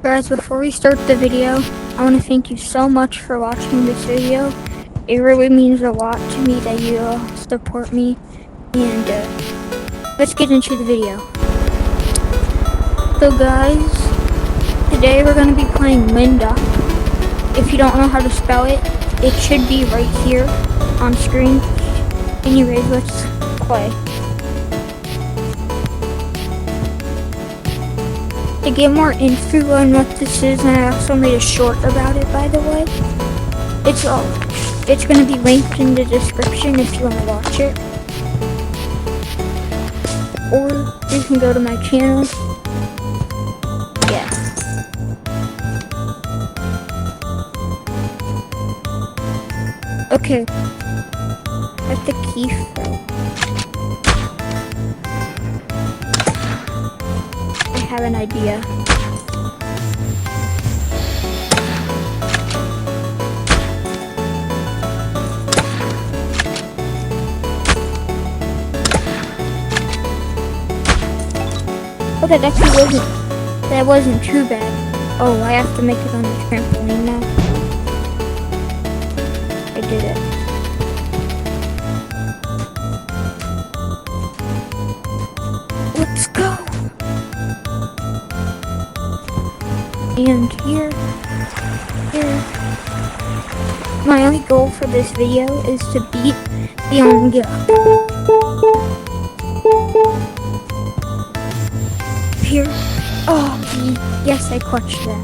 Guys, before we start the video, I want to thank you so much for watching this video. It really means a lot to me that you support me. And let's get into the video. So guys, today we're going to be playing windup. If you don't know how to spell it, it should be right here on screen. Anyways, let's play. To get more info on what this is, and I also made a short about it, by the way. It's going to be linked in the description if you want to watch it. Or you can go to my channel. Yeah. Okay. At the key frame. I have an idea. Oh, that wasn't too bad. Oh, I have to make it on the trampoline now. I did it. Let's go. And here. My only goal for this video is to beat the windup. Here. Oh, yes, I clutched that.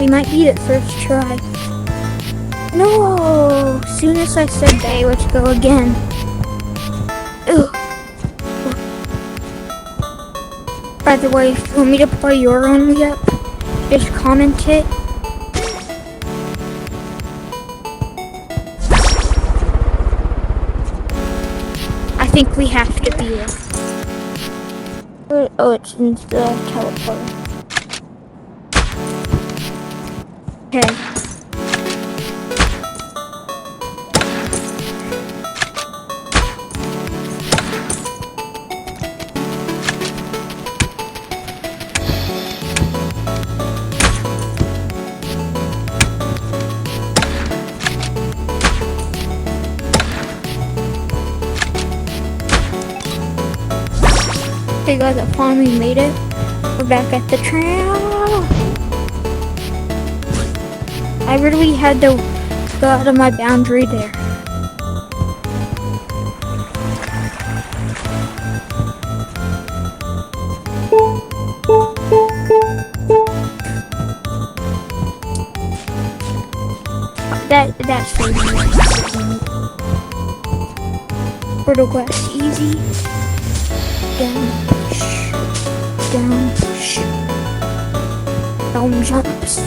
We might beat it first try. No! Soon as I said that, let's go again. Ugh. By the way, if you want me to play your own windup, just comment it. I think we have to beat it. Oh, it's in the teleporter. Okay. Okay guys, I finally made it. We're back at the tram. I really had to go out of my boundary there. That's for me. Portal quest easy. Down, down jumps.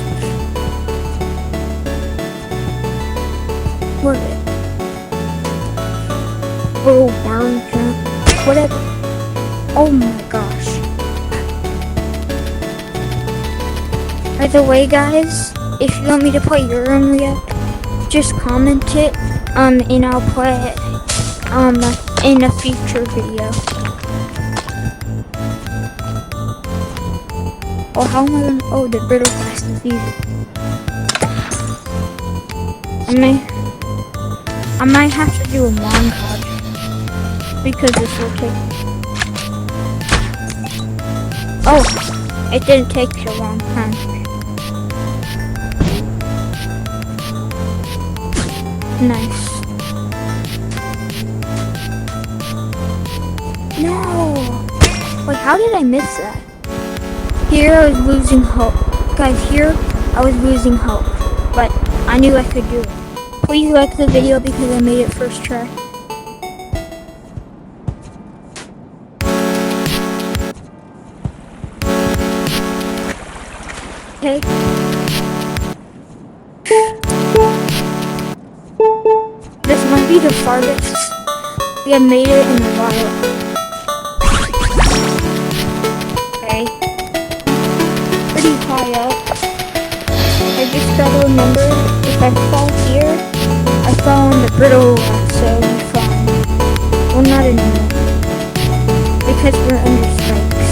Where is it? Oh, down jump. Whatever. Oh my gosh. By the way, guys, if you want me to play your own windup, just comment it, and I'll play it, in a future video. Oh, how am I gonna? Oh, the brittle quest is easy. I might have to do a montage because this will take. Oh, it didn't take a long time. Nice. No. Wait, how did I miss that? Here I was losing hope. Guys, here I was losing hope. But I knew I could do it. Please like the video because I made it first try. Okay. This might be the farthest we have made it in a while. Okay. Pretty high up. I just gotta remember, if I fall here, I fell on the brittle rock, so we fine. Well, not anymore. Because we're under spikes.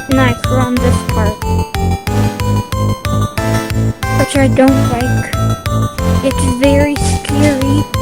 Nice, we're on this part. Which I don't like. It's very scary.